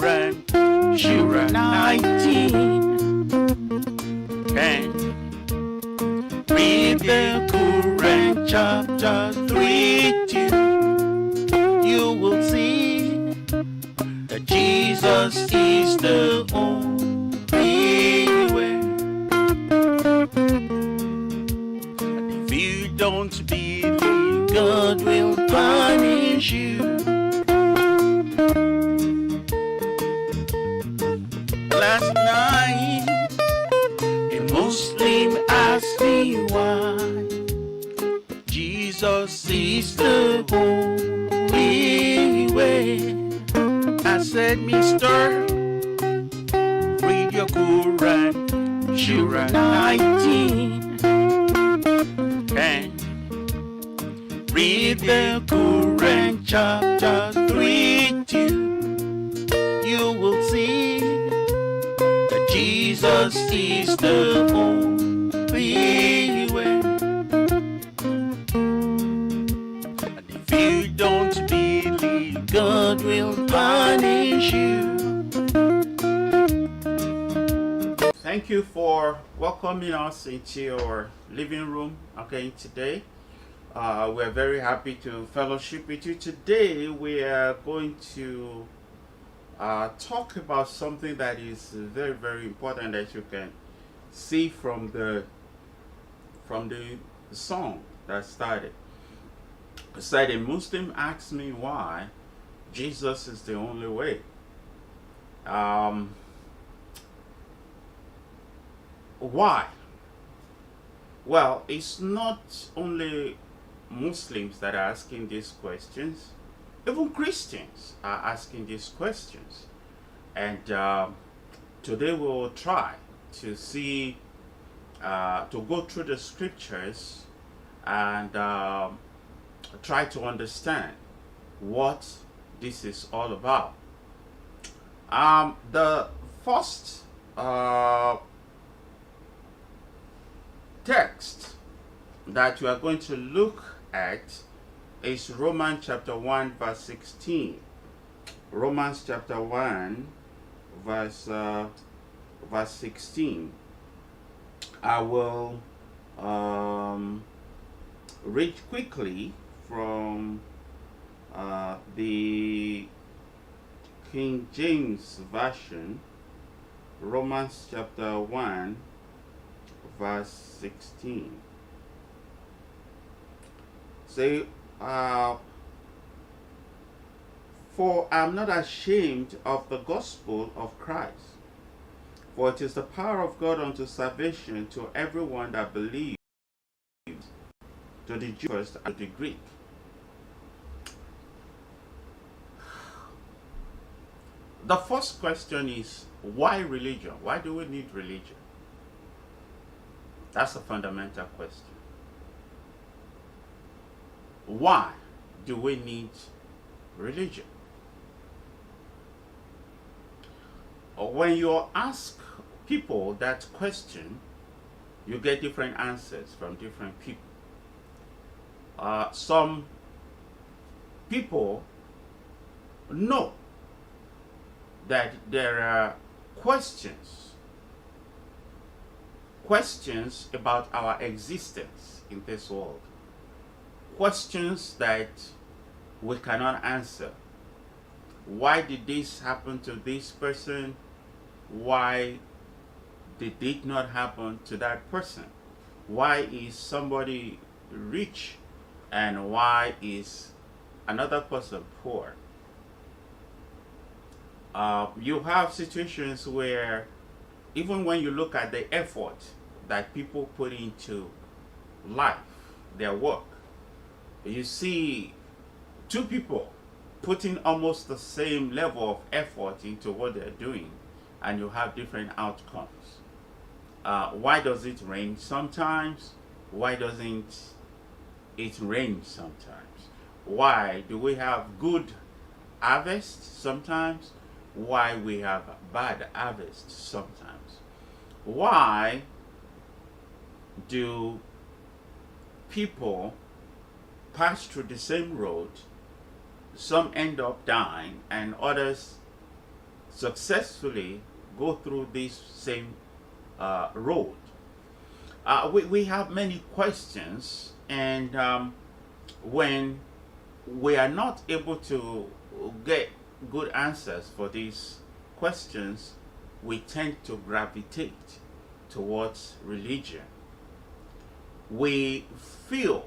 Quran, Surah 19. And read the Quran chapter 3 too. You will see that Jesus is the only way. And if you don't believe, God will punish you. Last night, a Muslim asked me why Jesus is the only way. I said, Mister, read your Quran, Surah 19. And read the Quran chapter 3 too. You will see that Jesus is the only way. And if you don't believe, God will punish you. Thank you for welcoming us into your living room again today. We're very happy to fellowship with you. Today we are going to talk about something that is very, very important, that you can see from the song that started. It said, a Muslim asked me why Jesus is the only way. Why? Well, it's not only Muslims that are asking these questions. Even Christians are asking these questions. And today we will try to see, to go through the scriptures and try to understand what this is all about. The first text that we are going to look at is Romans chapter 1 verse 16. Romans chapter 1 verse 16. I will read quickly from the King James Version. Romans chapter 1 verse 16. Say, for I am not ashamed of the gospel of Christ, for it is the power of God unto salvation to everyone that believes, to the Jew first and to the Greek. The first question is, why religion? Why do we need religion? That's a fundamental question. Why do we need religion? When you ask people that question, you get different answers from different people. Some people know that there are questions about our existence in this world, questions that we cannot answer. Why did this happen to this person? Why did it not happen to that person? Why is somebody rich and why is another person poor? You have situations where even when you look at the effort that people put into life, their work, you see two people putting almost the same level of effort into what they're doing, and you have different outcomes. Why does it rain sometimes? Why doesn't it rain sometimes? Why do we have good harvest sometimes? Why we have bad harvest sometimes? Why do people pass through the same road? Some end up dying and others successfully go through this same road. We have many questions, and when we are not able to get good answers for these questions, we tend to gravitate towards religion. We feel,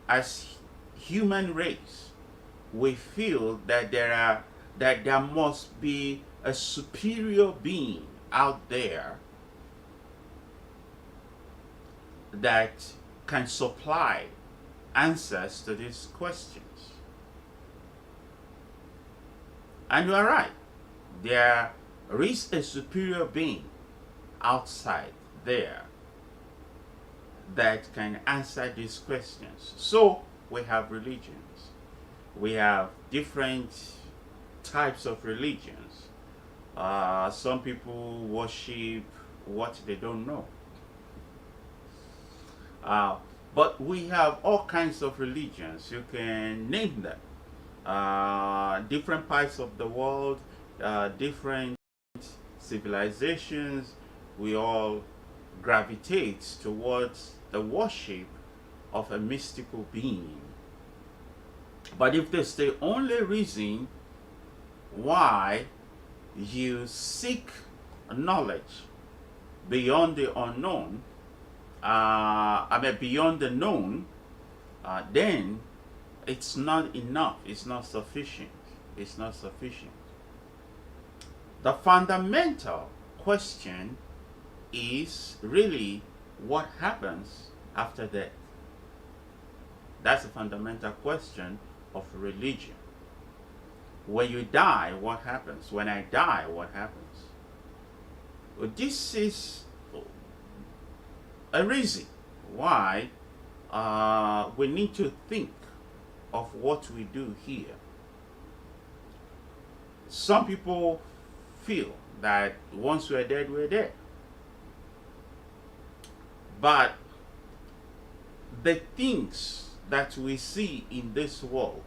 as human race, we feel that there must be a superior being out there that can supply answers to these questions. And you are right. There is a superior being outside there that can answer these questions. So we have religions. We have different types of religions. Some people worship what they don't know. But we have all kinds of religions. You can name them. Different parts of the world, different civilizations, we all gravitate towards the worship of a mystical being. But if that's the only reason why you seek knowledge beyond the unknown, beyond the known, then it's not enough. It's not sufficient. It's not sufficient. The fundamental question is really what happens after death. That's the fundamental question of religion. When you die, what happens? When I die, what happens? Well, this is a reason why we need to think of what we do here. Some people feel that once we're dead, we're dead. But the things that we see in this world,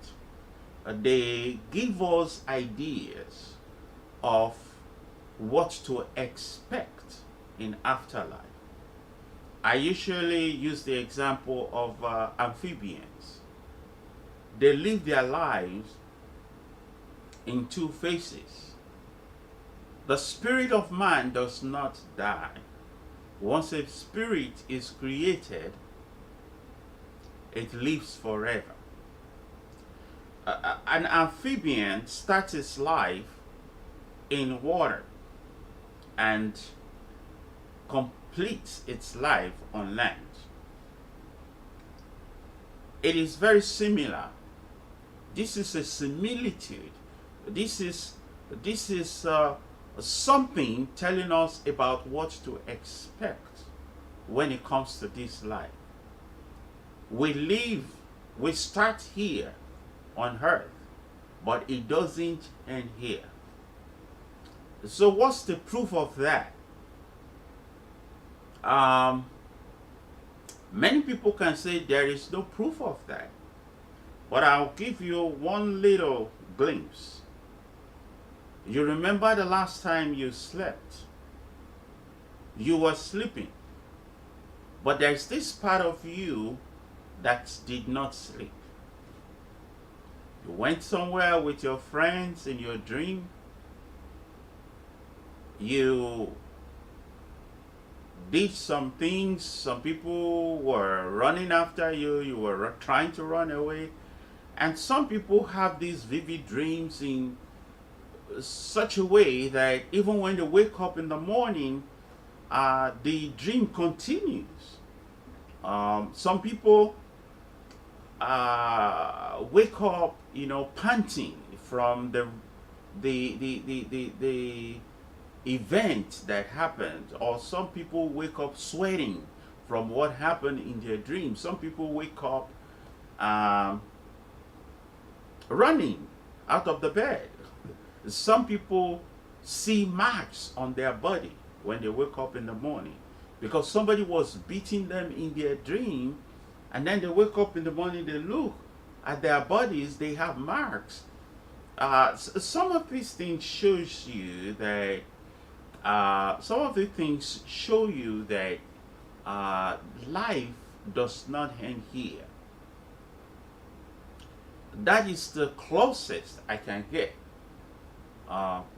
they give us ideas of what to expect in afterlife. I usually use the example of amphibians. They live their lives in two phases. The spirit of man does not die. Once a spirit is created, it lives forever. An amphibian starts its life in water and completes its life on land. It is very similar. This is a similitude. This is something telling us about what to expect when it comes to this life. We start here on earth, but it doesn't end here. So what's the proof of that? Many people can say there is no proof of that, but I'll give you one little glimpse. You remember the last time you slept? You were sleeping, but there's this part of you that did not sleep. You went somewhere with your friends in your dream. You did some things. Some people were running after you. You were trying to run away. And some people have these vivid dreams in such a way that even when they wake up in the morning, the dream continues. Some people wake up, panting from the event that happened, or some people wake up sweating from what happened in their dream. Some people wake up running out of the bed. Some people see marks on their body when they wake up in the morning because somebody was beating them in their dream, and then they wake up in the morning, they look at their bodies, they have marks some of these things shows you that some of the things show you that life does not end here. That is the closest I can get.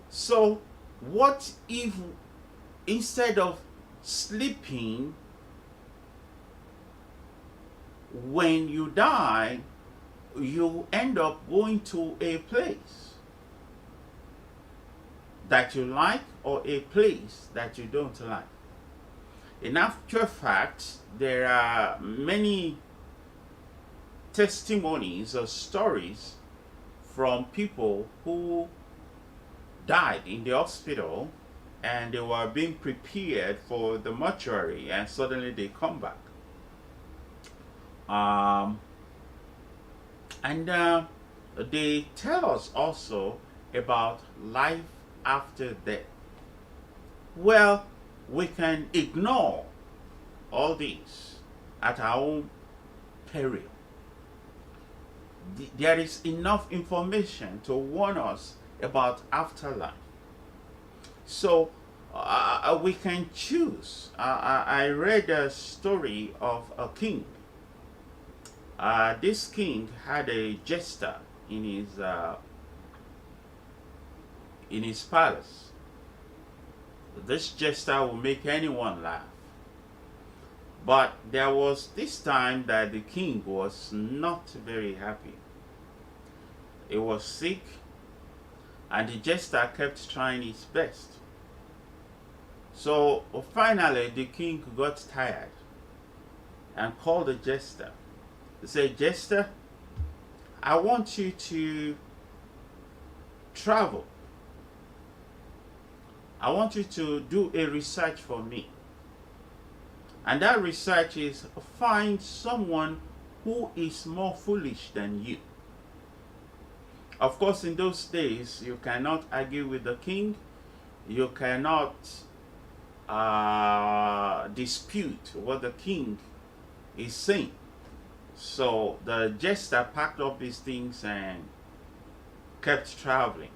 So, what if instead of sleeping when you die, you end up going to a place that you like or a place that you don't like? In actual fact, there are many testimonies or stories from people who died in the hospital and they were being prepared for the mortuary and suddenly they come back. And they tell us also about life after death. Well, we can ignore all these at our own peril. There is enough information to warn us about afterlife. So we can choose. I read a story of a king. This king had a jester in his palace. This jester will make anyone laugh. But there was this time that the king was not very happy. He was sick, and the jester kept trying his best. So finally, the king got tired and called the jester. He said, "Jester, I want you to travel. I want you to do a research for me. And that research is find someone who is more foolish than you." Of course, in those days, you cannot argue with the king. You cannot dispute what the king is saying. So the jester packed up his things and kept traveling,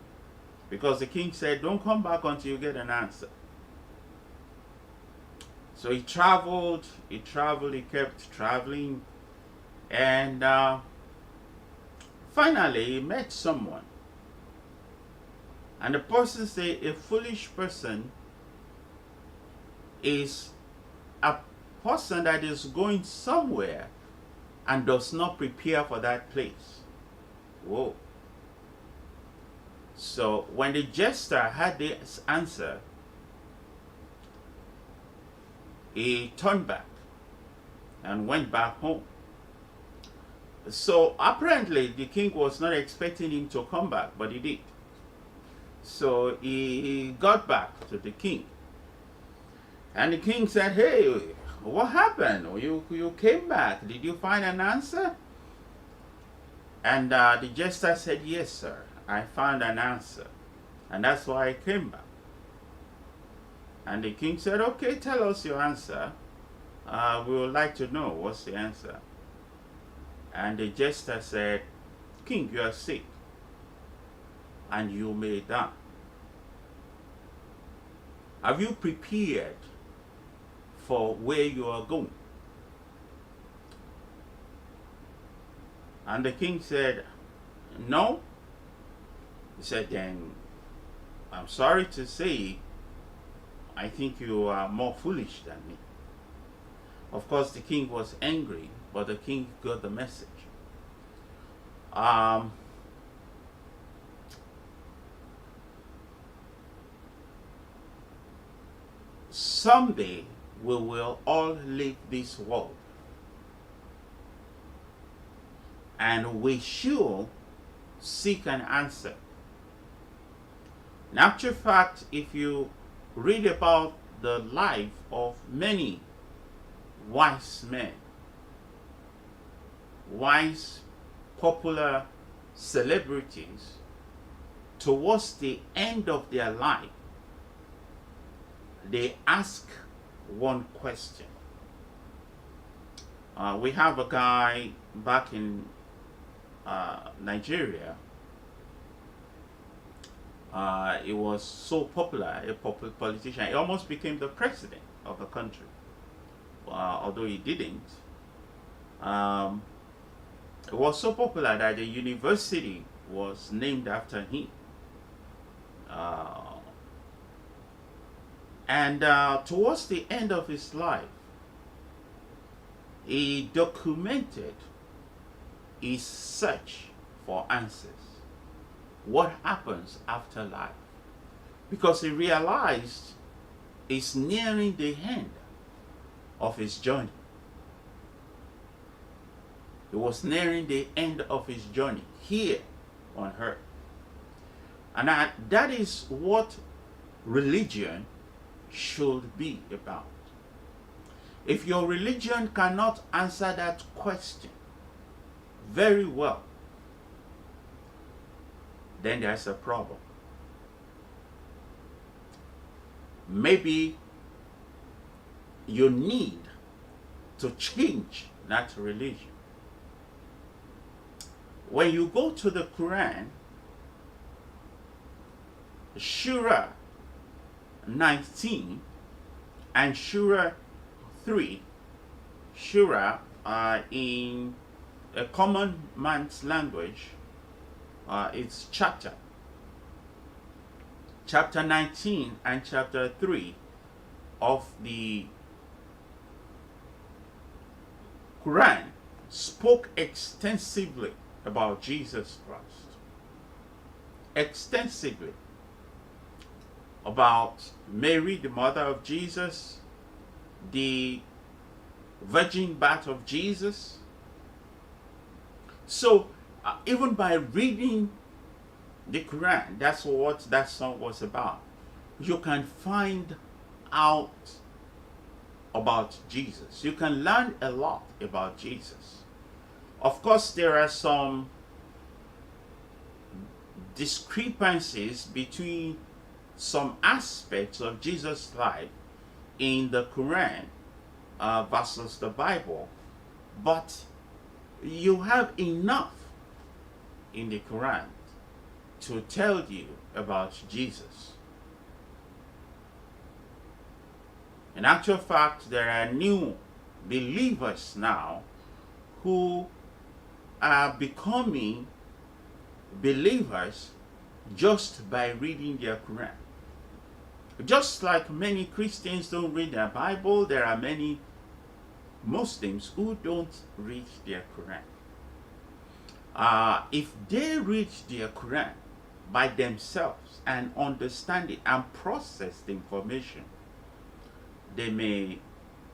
because the king said, "Don't come back until you get an answer." So he traveled, he kept traveling, and finally he met someone. And the person said a foolish person is a person that is going somewhere and does not prepare for that place. Whoa. So when the jester had this answer, he turned back and went back home. So apparently the king was not expecting him to come back, but he did. So he got back to the king. And the king said, "Hey, what happened? You came back. Did you find an answer?" And the jester said, "Yes, sir. I found an answer. And that's why I came back." And the king said, "Okay, tell us your answer. We would like to know what's the answer." And the jester said, "King, you are sick and you may die. Have you prepared for where you are going?" And the king said, "No." He said, "Then I'm sorry to say, I think you are more foolish than me." Of course, the king was angry, but the king got the message. Someday we will all leave this world, and we should seek an answer. In actual fact, if you read about the life of many wise men, wise popular celebrities, towards the end of their life, they ask one question. We have a guy back in Nigeria. He was so popular, a politician. He almost became the president of the country, although he didn't. Um, it was so popular that the university was named after him. Uh, and towards the end of his life, he documented his search for answers. What happens after life? Because he realized he's nearing the end of his journey. He was nearing the end of his journey here on earth. And that is what religion should be about. If your religion cannot answer that question very well, then there's a problem. Maybe you need to change that religion. When you go to the Quran, Surah 19 and Surah 3, Surah in a common man's language, it's chapter 19 and chapter 3 of the Quran spoke extensively about Jesus Christ. Extensively about Mary, the mother of Jesus, the virgin birth of Jesus. So even by reading the Quran, that's what that song was about. You can find out about Jesus. You can learn a lot about Jesus. Of course, there are some discrepancies between some aspects of Jesus' life in the Quran versus the Bible, but you have enough in the Quran to tell you about Jesus. In actual fact, there are new believers now who are becoming believers just by reading their Quran. Just like many Christians don't read their Bible, there are many Muslims who don't read their Quran. If they read their Quran by themselves and understand it and process the information, they may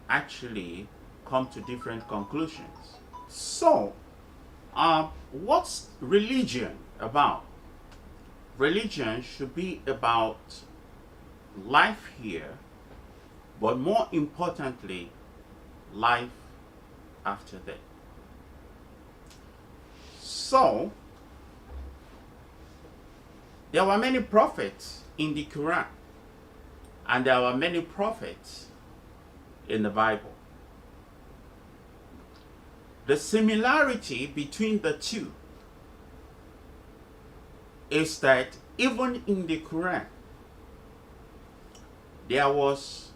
actually come to different conclusions. So, what's religion about? Religion should be about life here, but more importantly, life after death. So, there were many prophets in the Quran, and there were many prophets in the Bible. The similarity between the two is that even in the Quran, there was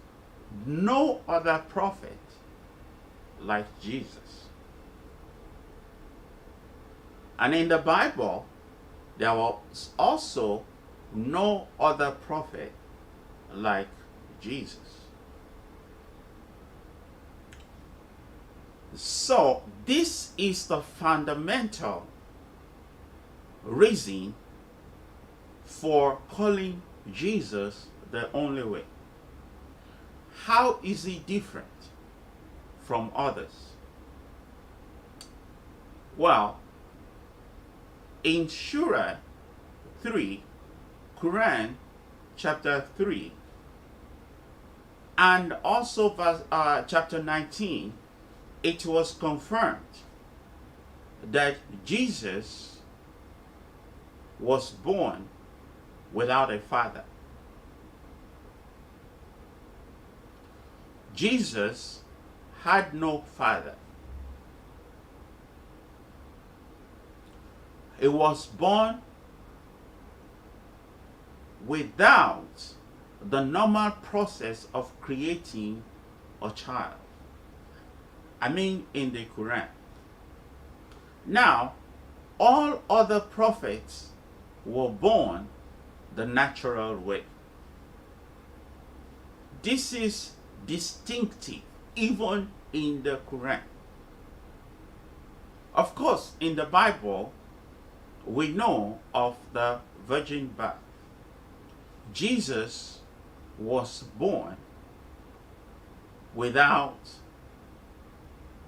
no other prophet like Jesus. And in the Bible, there was also no other prophet like Jesus. So, this is the fundamental reason for calling Jesus the only way. How is he different from others? Well, in Surah 3, Quran chapter 3, and also verse, chapter 19, it was confirmed that Jesus was born without a father. Jesus had no father. He was born without the normal process of creating a child. I mean, in the Quran. Now, all other prophets were born the natural way. This is distinctive even in the Quran. Of course, in the Bible, we know of the virgin birth. Jesus was born without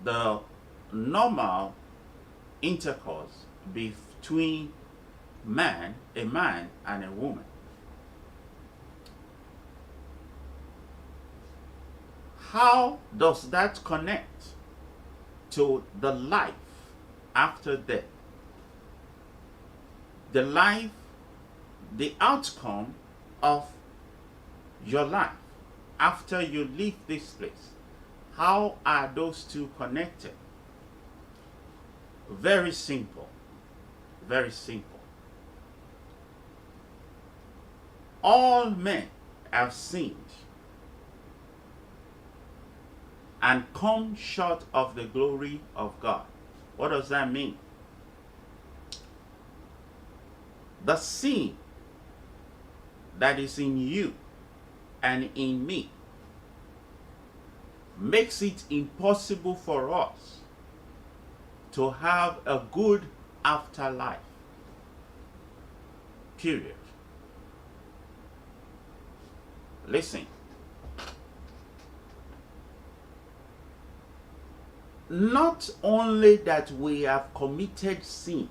the normal intercourse between a man and a woman. How does that connect to the life after death? The life, the outcome of your life after you leave this place. How are those two connected? Very simple. Very simple. All men have sinned and come short of the glory of God. What does that mean? The sin that is in you and in me makes it impossible for us to have a good afterlife. Period. Listen. Not only that we have committed sin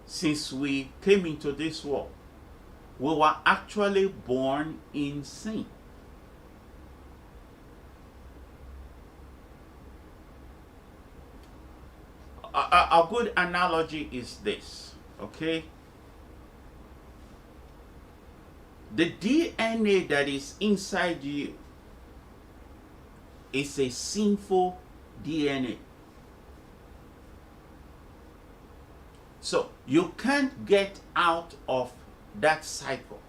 since we came into this world, we were actually born in sin. A good analogy is this, okay? The DNA that is inside you is a sinful DNA. So you can't get out of that cycle.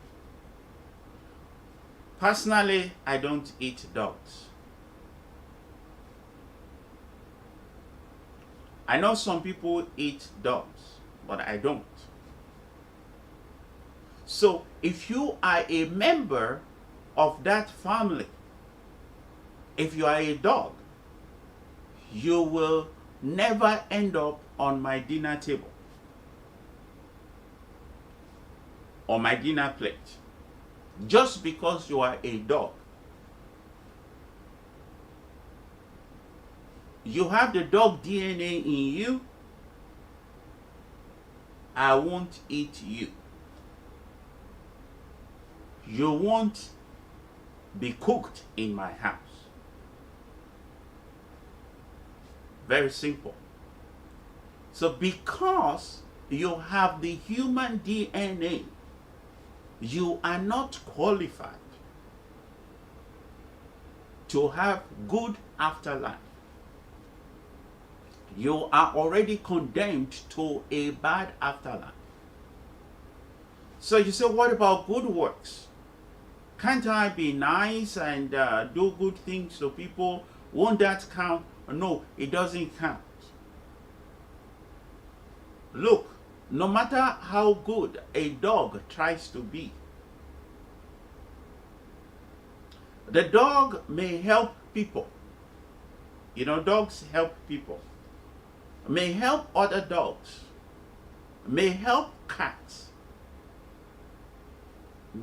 Personally, I don't eat dogs. I know some people eat dogs, but I don't. So if you are a member of that family, if you are a dog, you will never end up on my dinner table or my dinner plate just because you are a dog. You have the dog DNA in you. I won't eat you. You won't be cooked in my house. Very simple. So because you have the human DNA, you are not qualified to have good afterlife. You are already condemned to a bad afterlife. So you say, what about good works? Can't I be nice and do good things to people? Won't that count? No, it doesn't count. Look, no matter how good a dog tries to be, the dog may help people. You know, dogs help people. May help other dogs. May help cats.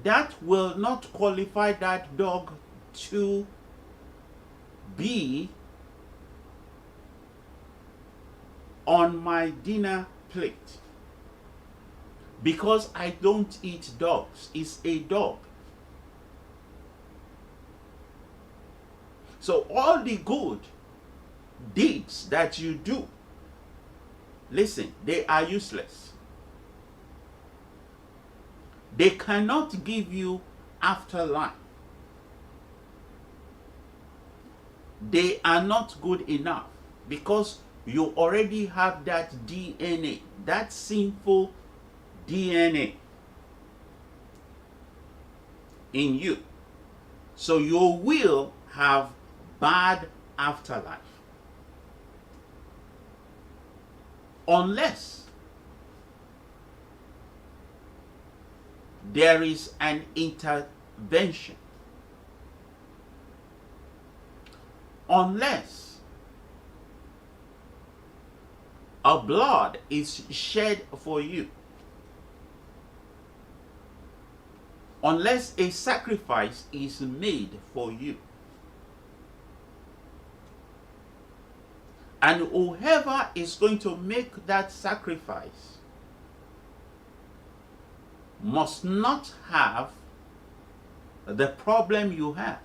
That will not qualify that dog to be on my dinner plate. Because I don't eat dogs. It's a dog. So all the good deeds that you do, listen, they are useless. They cannot give you afterlife. They are not good enough because You already have that DNA, that sinful DNA in you. So you will have bad afterlife. Unless there is an intervention. Unless a blood is shed for you. Unless a sacrifice is made for you. And whoever is going to make that sacrifice must not have the problem you have.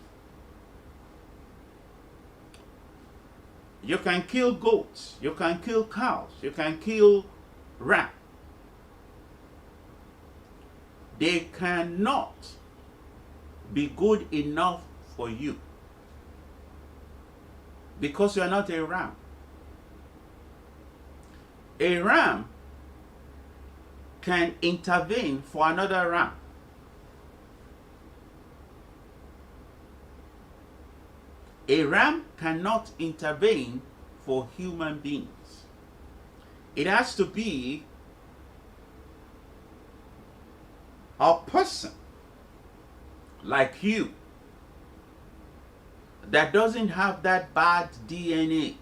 You can kill goats, you can kill cows, you can kill ram. They cannot be good enough for you because you are not a ram. A ram can intervene for another ram. A ram cannot intervene for human beings. It has to be a person like you that doesn't have that bad DNA.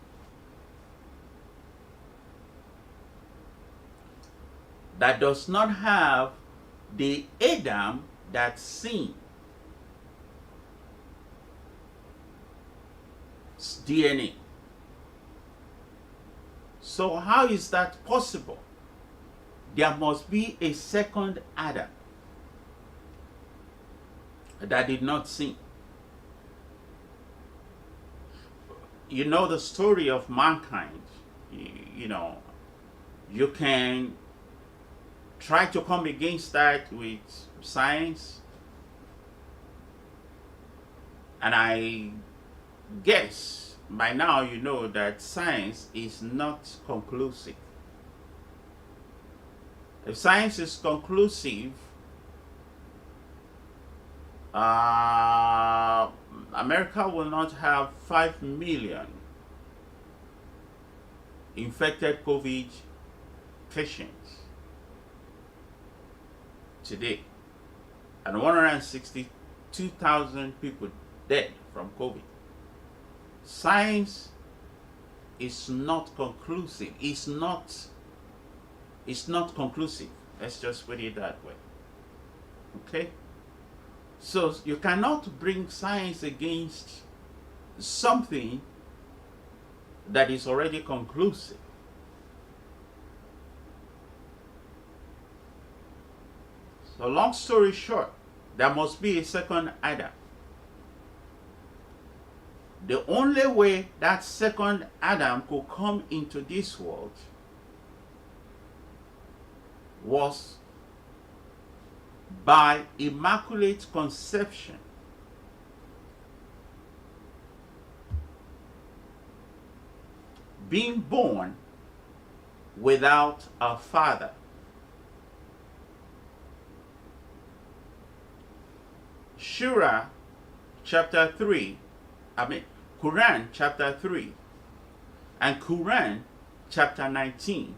That does not have the Adam that sinned. DNA. So how is that possible? There must be a second Adam that did not sin. You know the story of mankind. You know, you can try to come against that with science, and I guess by now you know that science is not conclusive. If science is conclusive, America will not have 5 million infected COVID patients today, and 162,000 people dead from COVID. Science is not conclusive. It's not conclusive. Let's just put it that way. Okay? So you cannot bring science against something that is already conclusive. So long story short, there must be a second Adam. The only way that second Adam could come into this world was by immaculate conception. Being born without a father. Surah chapter 3, Quran chapter 3 and Quran chapter 19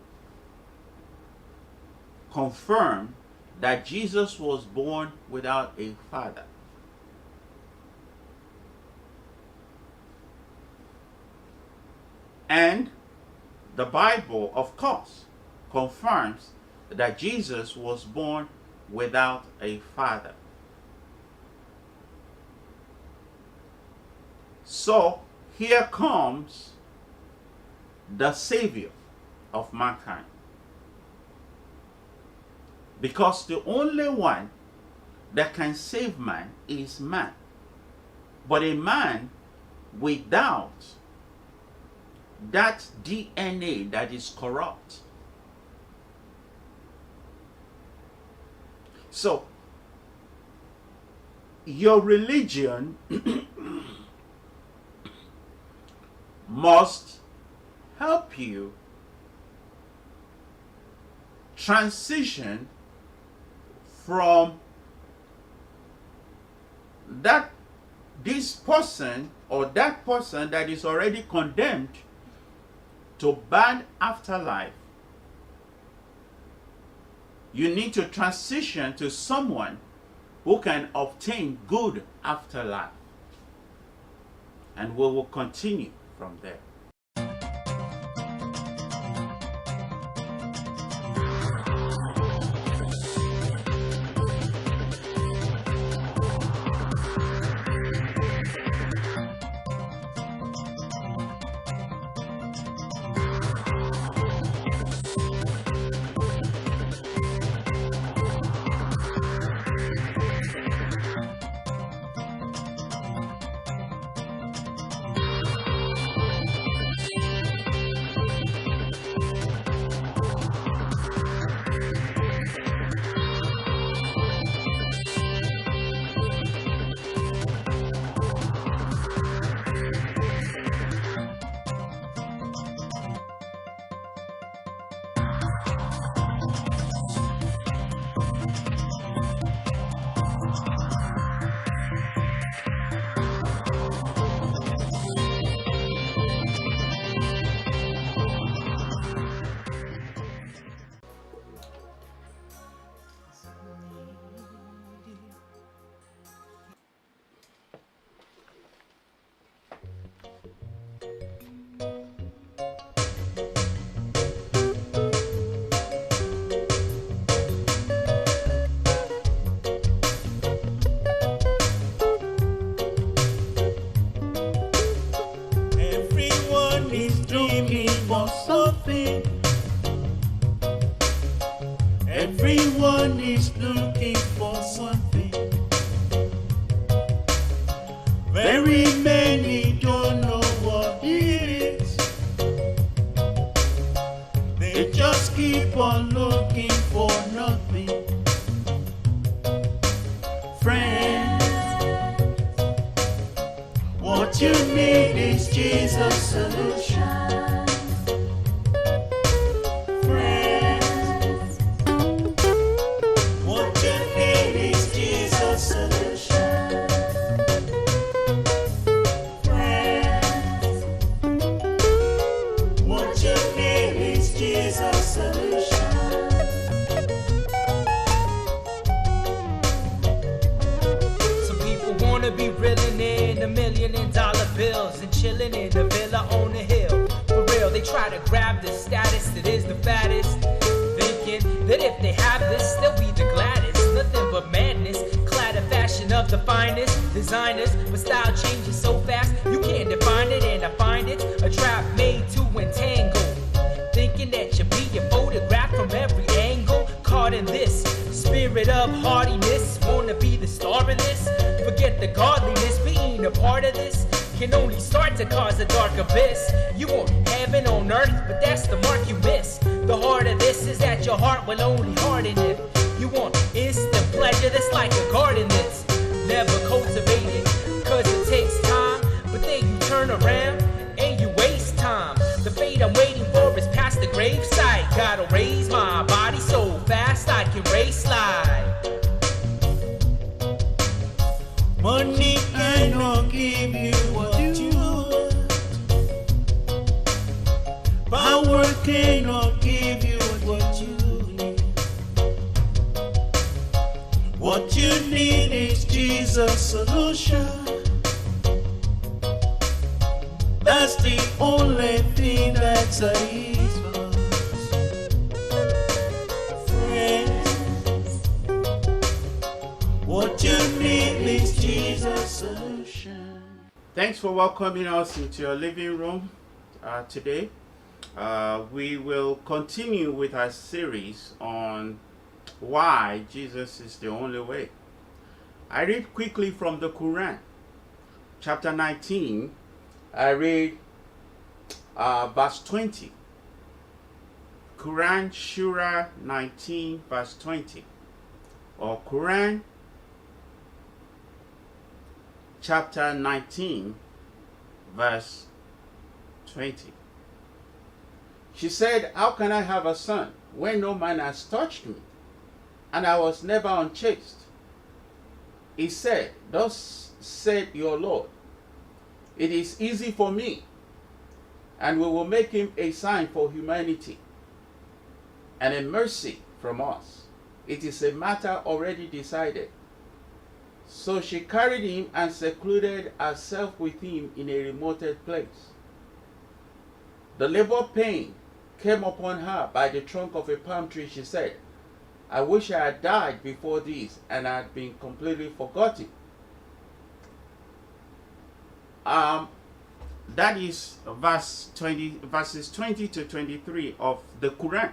confirm that Jesus was born without a father. And the Bible, of course, confirms that Jesus was born without a father. So here comes the Savior of mankind. Because the only one that can save man is man. But a man without that DNA that is corrupt. So, your religion must help you transition from this person or that person that is already condemned to bad afterlife. You need to transition to someone who can obtain good afterlife. And we will continue from there. Everyone is dreaming for something. Everyone is looking for something. Very many don't know what it is. They just keep on looking for nothing. Friends, what you need is Jesus' solution. Friends, what you need is Jesus' solution. Friends, what you need is Jesus' solution. Some people wanna be reeling in $1 million bills and chilling in a villa on a hill. For real, they try to grab the status that is the fattest, thinking that if they have this, they'll be the gladdest. Nothing but madness, clad in fashion of the finest designers, but style changes so fast you can't define it. And I find it a trap made to entangle, thinking that you're being photographed from every angle. Caught in this spirit of hardiness, wanna be the star in this. Forget the godliness, being a part of this can only start to cause a dark abyss. You want heaven on earth, but that's the mark you miss. The heart of this is that your heart will only harden it. You want instant pleasure that's like a garden that's never cultivated, cause it takes time, but then you turn around and you waste time. The fate I'm waiting for is past the gravesite. Gotta raise my body so fast I can race slide. Money cannot give you what you want. Power cannot give you what you need. What you need is Jesus' solution. That's the only thing that's a ease for us. Friends, what you need is Jesus' solution. Thanks for welcoming us into your living room today. We will continue with our series on why Jesus is the only way. I read quickly from the Quran, chapter 19. I read verse 20. Quran Surah 19 verse 20, or Quran chapter 19 verse 20. She said, how can I have a son when no man has touched me, and I was never unchaste? He said, thus said your Lord, it is easy for me, and we will make him a sign for humanity and a mercy from us. It is a matter already decided. So she carried him and secluded herself with him in a remote place. The labor pain came upon her by the trunk of a palm tree. She said, I wish I had died before this and had been completely forgotten. That is verses 20 to 23 of the Quran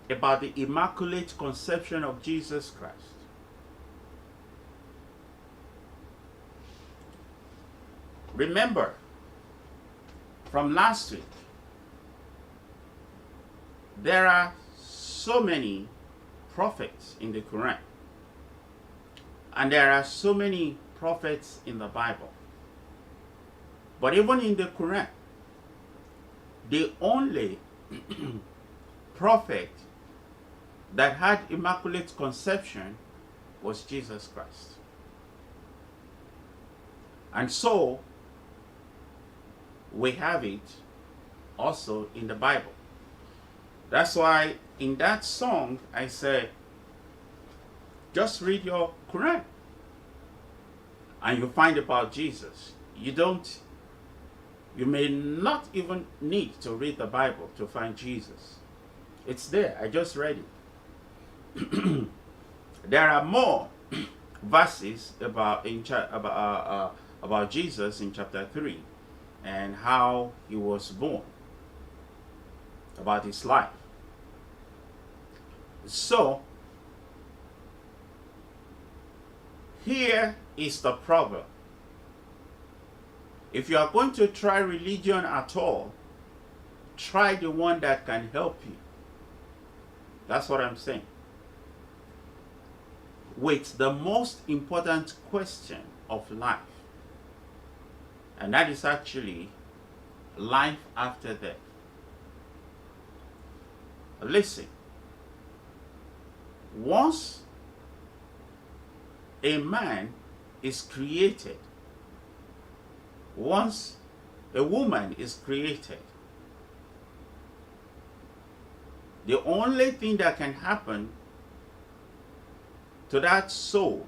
about the Immaculate Conception of Jesus Christ. Remember, from last week, there are so many prophets in the Quran, and there are so many prophets in the Bible. But even in the Quran, the only prophet that had Immaculate Conception was Jesus Christ. And so, we have it also in the Bible. That's why in that song I said, just read your Quran and you find about Jesus. You may not even need to read the Bible to find Jesus. It's there. I just read it. There are more verses about Jesus in chapter 3 and how he was born, about his life. So, here is the problem. If you are going to try religion at all, try the one that can help you. That's what I'm saying. With the most important question of life. And that is actually life after death. Listen. Once a man is created, once a woman is created, the only thing that can happen to that soul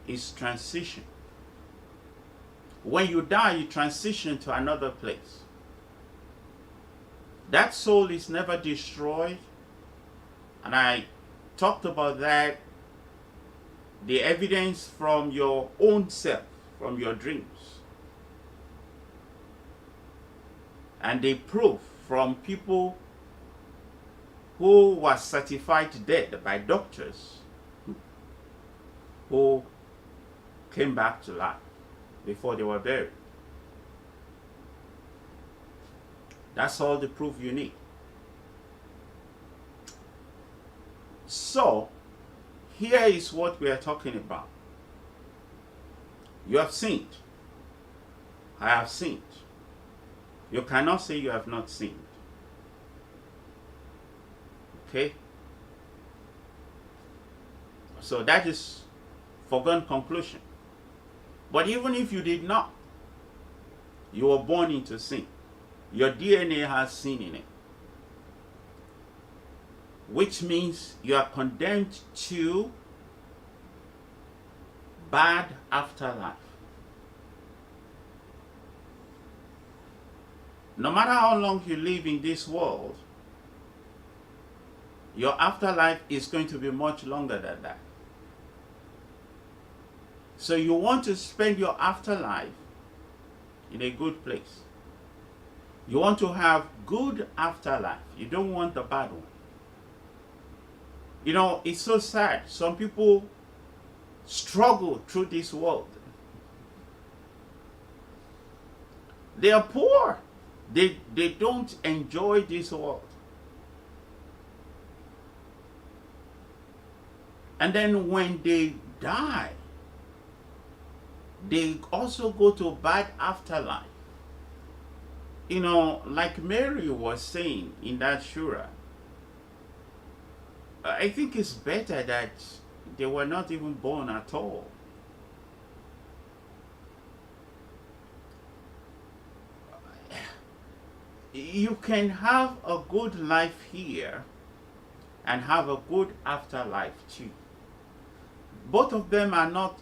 is transition. When you die, you transition to another place. That soul is never destroyed. And I talked about that, the evidence from your own self, from your dreams. And the proof from people who were certified dead by doctors who came back to life before they were buried. That's all the proof you need. So, here is what we are talking about. You have sinned. I have sinned. You cannot say you have not sinned. Okay? So that is foregone conclusion. But even if you did not, you were born into sin. Your DNA has sin in it. Which means you are condemned to bad afterlife. No matter how long you live in this world, your afterlife is going to be much longer than that. So you want to spend your afterlife in a good place. You want to have good afterlife. You don't want the bad one. You know, it's so sad. Some people struggle through this world. They are poor. They don't enjoy this world. And then when they die, they also go to bad afterlife. You know, like Mary was saying in that Shura, I think it's better that they were not even born at all. You can have a good life here and have a good afterlife too. Both of them are not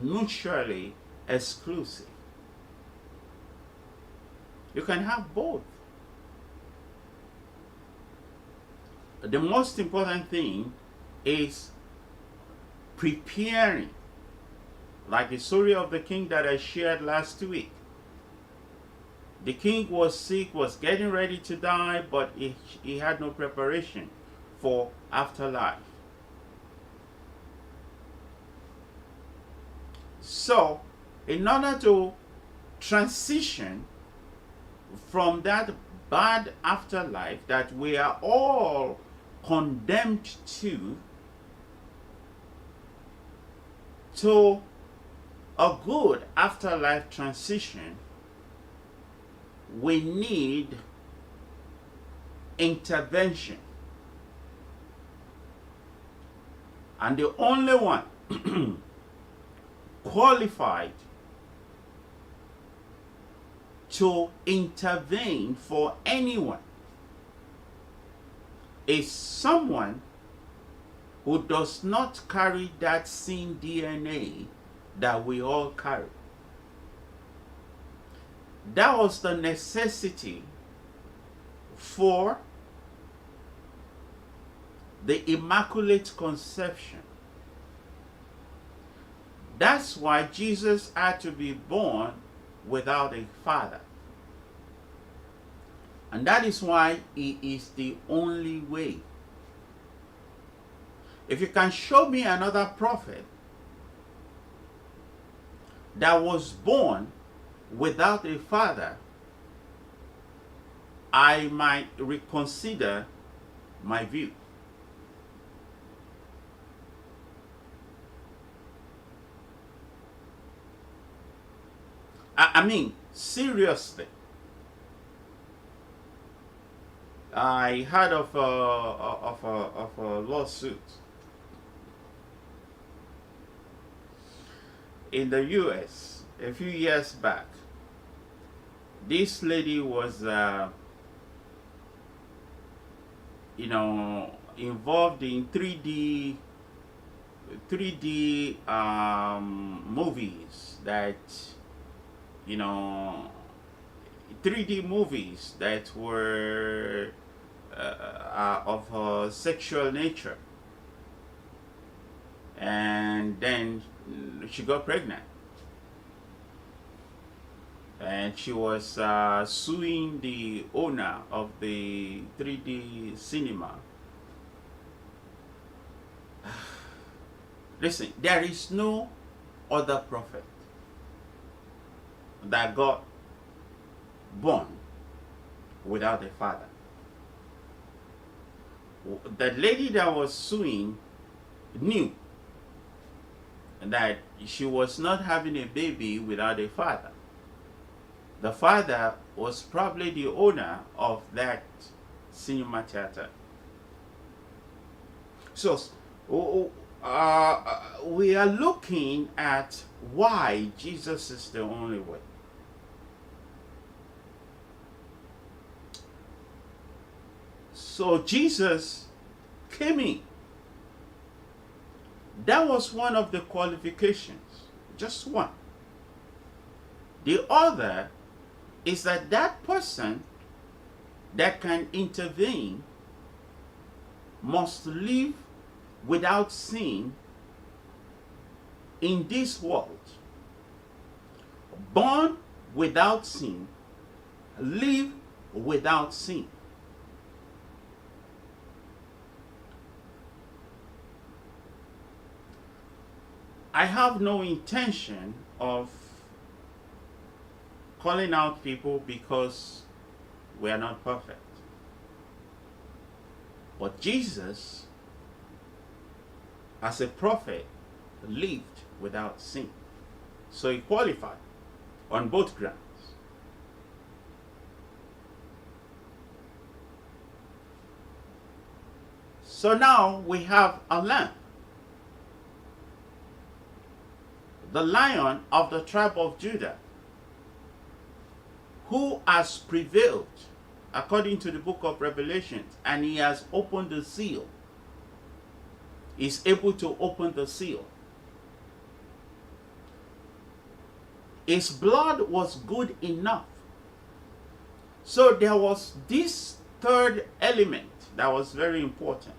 mutually exclusive. You can have both. The most important thing is preparing, like the story of the king that I shared last week. The king was sick, was getting ready to die, but he had no preparation for afterlife. So, in order to transition from that bad afterlife that we are all condemned to a good afterlife transition, we need intervention. And the only one qualified to intervene for anyone is someone who does not carry that sin DNA that we all carry. That was the necessity for the Immaculate Conception. That's why Jesus had to be born without a father. And that is why he is the only way. If you can show me another prophet that was born without a father, I might reconsider my view. I mean, seriously. I heard of a lawsuit in the US a few years back. This lady was, involved in 3D movies that, 3D movies that were of sexual nature. And then she got pregnant. And she was suing the owner of the 3D cinema. Listen, there is no other prophet that got born without a father. The lady that was suing knew that she was not having a baby without a father. The father was probably the owner of that cinema theater. So we are looking at why Jesus is the only way. So Jesus came in. That was one of the qualifications, just one. The other is that that person that can intervene must live without sin in this world. Born without sin, live without sin. I have no intention of calling out people because we are not perfect. But Jesus, as a prophet, lived without sin. So he qualified on both grounds. So now we have a lamb, the Lion of the tribe of Judah, who has prevailed according to the book of Revelation, and he has opened the seal. Is able to open the seal. His blood was good enough. So there was this third element that was very important.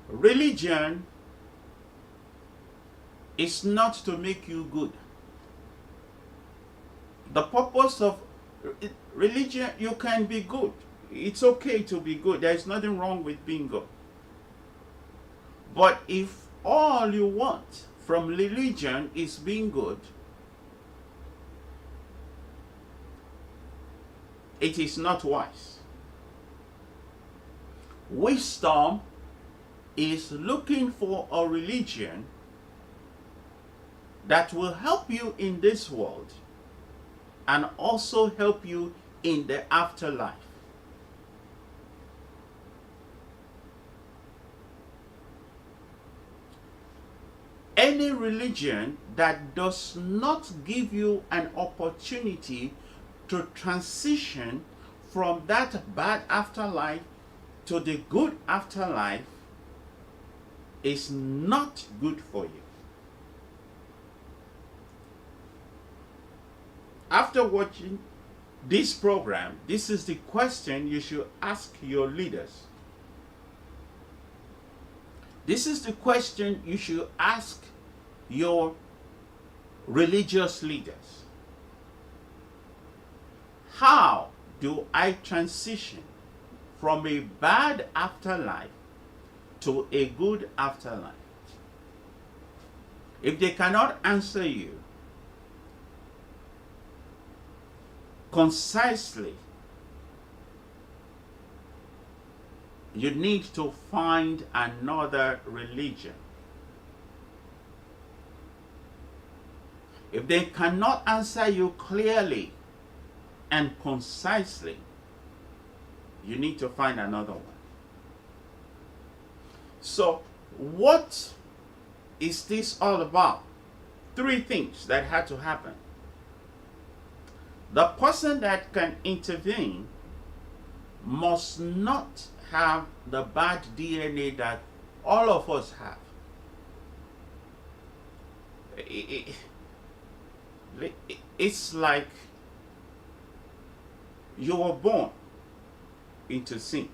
Religion is not to make you good. The purpose of religion, you can be good. It's okay to be good. There's nothing wrong with being good. But if all you want from religion is being good, it is not wise. Wisdom is looking for a religion that will help you in this world and also help you in the afterlife. Any religion that does not give you an opportunity to transition from that bad afterlife to the good afterlife is not good for you. After watching this program, this is the question you should ask your leaders. This is the question you should ask your religious leaders. How do I transition from a bad afterlife to a good afterlife? If they cannot answer you concisely, you need to find another religion. If they cannot answer you clearly and concisely, you need to find another one. So, what is this all about? 3 things that had to happen. The person that can intervene must not have the bad DNA that all of us have. It's like you were born into sin.